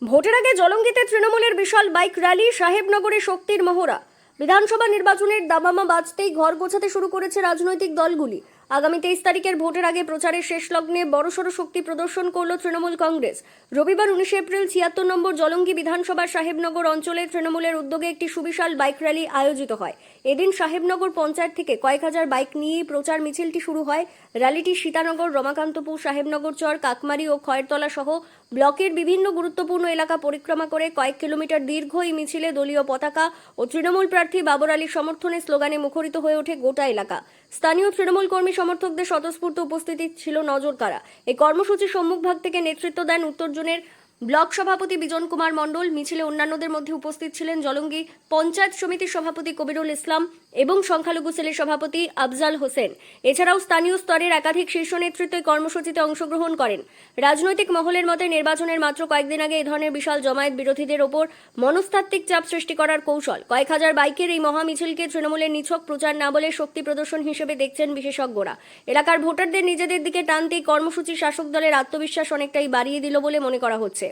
ভোটের আগে জলঙ্গিতে তৃণমূলের বিশাল বাইক র্যালি, সাহেবনগরে শক্তির মহড়া। বিধানসভা নির্বাচনের দামামা বাজতেই ঘর গোছাতে শুরু করেছে রাজনৈতিক দলগুলি। আগামী 23 তারিখের ভোটের আগে প্রচারের শেষ লগ্নে বড়সড় শক্তি প্রদর্শন করল তৃণমূল কংগ্রেস। রবিবার 19 এপ্রিল 76 নম্বর জলঙ্গি বিধানসভার সাহেবনগর অঞ্চলে তৃণমূলের উদ্যোগে একটি সুবিশাল বাইক র্যালি আয়োজিত হয়। এদিন সাহেবনগর পঞ্চায়েত থেকে কয়েক হাজার বাইক নিয়েই প্রচার মিছিলটি শুরু হয়। র্যালিটি সীতানগর, রমাকান্তপুর, সাহেবনগর চর, কাকমারি ও খয়েরতলা সহ ব্লকের বিভিন্ন গুরুত্বপূর্ণ এলাকা পরিক্রমা করে কয়েক কিলোমিটার দীর্ঘ এই মিছিলে দলীয় পতাকা ও তৃণমূল প্রার্থী বাবর আলীর সমর্থনে স্লোগানে মুখরিত হয়ে ওঠে গোটা এলাকা। স্থানীয় তৃণমূল কর্মী সমর্থকদের স্বতঃস্ফূর্ত উপস্থিতি ছিল নজরকাড়া। এই কর্মসূচির সম্মুখভাগ থেকে নেতৃত্ব দেন উত্তর জোনের ব্লক সভাপতি বিজন কুমার মণ্ডল। মিছিলে অন্যান্যদের মধ্যে উপস্থিত ছিলেন জলঙ্গি পঞ্চায়েত সমিতির সভাপতি কবিরুল ইসলাম এবং সংখ্যালঘু সেলের সভাপতি আফজাল হোসেন। এছাড়াও স্থানীয় স্তরের একাধিক শীর্ষ নেতৃত্ব এই কর্মসূচিতে অংশগ্রহণ করেন। রাজনৈতিক মহলের মতে নির্বাচনের মাত্র কয়েকদিন আগে এই ধরনের বিশাল জমায়েত বিরোধীদের ওপর মনস্তাত্ত্বিক চাপ সৃষ্টি করার কৌশল। কয়েক হাজার বাইকের এই মহামিছিলকে তৃণমূলের নিছক প্রচার না বলে শক্তি প্রদর্শন হিসেবে দেখছেন বিশেষজ্ঞরা। এলাকার ভোটারদের নিজেদের দিকে টানতে কর্মসূচি শাসক দলের আত্মবিশ্বাস অনেকটাই বাড়িয়ে দিল বলে মনে করা হচ্ছে।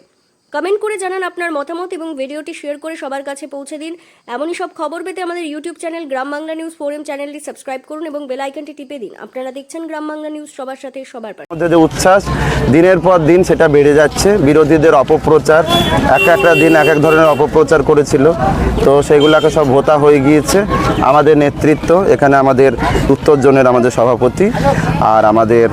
কমেন্ট করে জানান আপনার মতামত এবং ভিডিওটি শেয়ার করে সবার কাছে পৌঁছে দিন। এমনই সব খবর পেতে আমাদের ইউটিউব চ্যানেল গ্রাম বাংলা নিউজ ফোরাম চ্যানেলটি সাবস্ক্রাইব করুন এবং বেল আইকনটি টিপে দিন। আপনারা দেখছেন গ্রাম বাংলা নিউজ, সবার সাথে সবার পাশে। যে উচ্ছ্বাস দিনের পর দিন সেটা বেড়ে যাচ্ছে। বিরোধীদের অপপ্রচার, একটা দিন এক এক ধরনের অপপ্রচার করেছিল, তো সেগুলোকে সব হোতা হয়ে গিয়েছে। আমাদের নেতৃত্ব এখানে, আমাদের উত্তর জোনের আমাদের সভাপতি আর আমাদের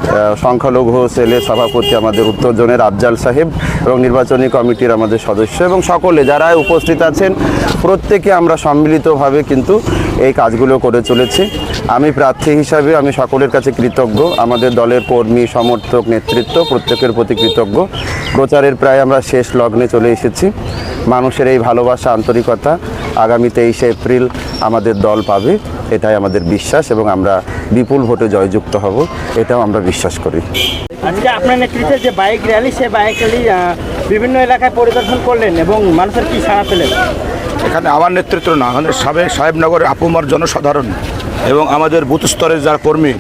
সংখ্যালঘু সেলের সভাপতি আমাদের উত্তর জোনের আফজাল সাহেব এবং নির্বাচনী কমিটির আমাদের সদস্য এবং সকলে যারা উপস্থিত আছেন, প্রত্যেকে আমরা সম্মিলিতভাবে কিন্তু এই কাজগুলো করে চলেছি। আমি প্রার্থী হিসাবে আমি সকলের কাছে কৃতজ্ঞ। আমাদের দলের কর্মী, সমর্থক, নেতৃত্ব প্রত্যেকের প্রতি কৃতজ্ঞ। প্রচারের প্রায় আমরা শেষ লগ্নে চলে এসেছি। মানুষের এই ভালোবাসা, আন্তরিকতা আগামী 23 এপ্রিল আমাদের দল পাবে, এটাই আমাদের বিশ্বাস এবং আমরা বিপুল ভোটে জয়যুক্ত হব, এটাও আমরা বিশ্বাস করি। আজকে আপনার নেতৃত্বে যে বাইক র্যালি, সেই বাইক র্যালি বিভিন্ন এলাকায় পরিদর্শন করলেন এবং মানুষের কি সাড়া পেলেন? এখানে আমার নেতৃত্ব না, আমাদের সাহেবনগরের আপুমার জনসাধারণ এবং আমাদের বুথ স্তরের যারা কর্মী,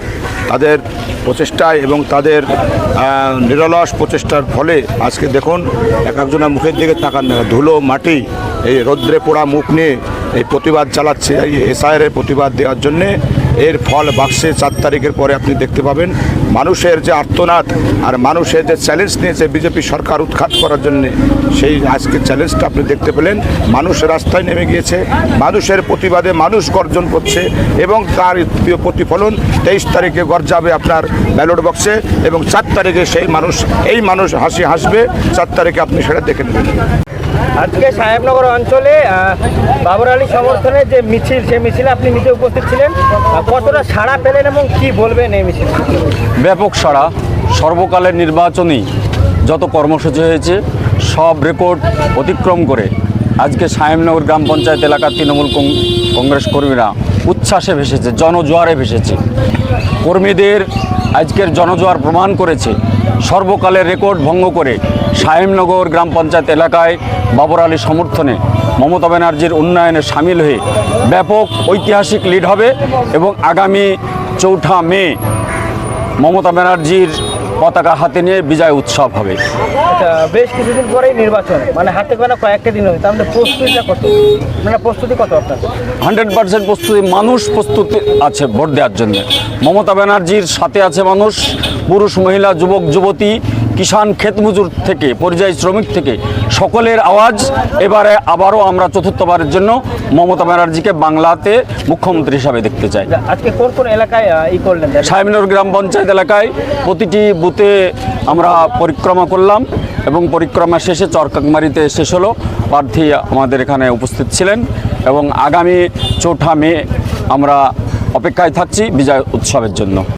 তাদের প্রচেষ্টায় এবং তাদের নিরলস প্রচেষ্টার ফলে আজকে দেখুন এক একজনের মুখের দিকে তাকান, ধুলো মাটি এই রৌদ্রে পোড়া মুখ নিয়ে এই প্রতিবাদ চালাচ্ছে, এই এসআইআরের প্রতিবাদ দেওয়ার জন্যে। এর ফল বাক্সে 4 তারিখের পরে আপনি দেখতে পাবেন। মানুষের যে আর্তনাদ আর মানুষের যে চ্যালেঞ্জ নিয়েছে বিজেপি সরকার উৎখাত করার জন্যে, সেই আজকে চ্যালেঞ্জটা আপনি দেখতে পেলেন। মানুষ রাস্তায় নেমে গিয়েছে, মানুষের প্রতিবাদে মানুষ গর্জন করছে এবং তার প্রতিফলন 23 তারিখে গর্জাবে আপনার ব্যালট বক্সে এবং 4 তারিখে এই মানুষ হাসি হাসবে। 4 তারিখে আপনি সেটা দেখে নেবেন। আজকে সাহেবনগর অঞ্চলে বাবর আলীর সমর্থনে যে মিছিল, সেই মিছিলে আপনি নিজে উপস্থিত ছিলেন, কতটা সাড়া পেলেন এবং কি বলবেন এই মিছিল? ব্যাপক সাড়া। সর্বকালের নির্বাচনী যত কর্মসূচি হয়েছে সব রেকর্ড অতিক্রম করে আজকে সাহেবনগর গ্রাম পঞ্চায়েত এলাকার তৃণমূল কংগ্রেস কর্মীরা উচ্ছ্বাসে ভেসেছে, জনজোয়ারে ভেসেছে। কর্মীদের আজকের জনজোয়ার প্রমাণ করেছে সর্বকালের রেকর্ড ভঙ্গ করে সাহেবনগর গ্রাম পঞ্চায়েত এলাকায় বাবর আলীর সমর্থনে মমতা ব্যানার্জির উন্নয়নে সামিল হয়ে ব্যাপক ঐতিহাসিক লিড হবে এবং আগামী 4 মে মমতা ব্যানার্জির পতাকা হাতে নিয়ে বিজয় উৎসব হবে। বেশ কিছুদিন পরেই নির্বাচন, মানে হাতে গোনা কয়েকটা দিন হবে, তার মধ্যে প্রস্তুতিটা কত, মানে প্রস্তুতি কত আপনার? 100% প্রস্তুতি। মানুষ প্রস্তুতি আছে ভোট দেওয়ার জন্য। মমতা ব্যানার্জির সাথে আছে মানুষ, পুরুষ, মহিলা, যুবক, যুবতী, কিষাণ, ক্ষেতমজুর থেকে পরিযায়ী শ্রমিক থেকে সকলের আওয়াজ। এবারে আবারও আমরা 4র্থবারের জন্য মমতা ব্যানার্জিকে বাংলাতে মুখ্যমন্ত্রী হিসাবে দেখতে চাই। আজকে কোন কোন এলাকায় করলেন? সাহেবনগর গ্রাম পঞ্চায়েত এলাকায় প্রতিটি বুথে আমরা পরিক্রমা করলাম এবং পরিক্রমা শেষে চরকাকমারিতে শেষ হলো। প্রার্থী আমাদের এখানে উপস্থিত ছিলেন এবং আগামী 4 মে আমরা অপেক্ষায় থাকছি বিজয় উৎসবের জন্য।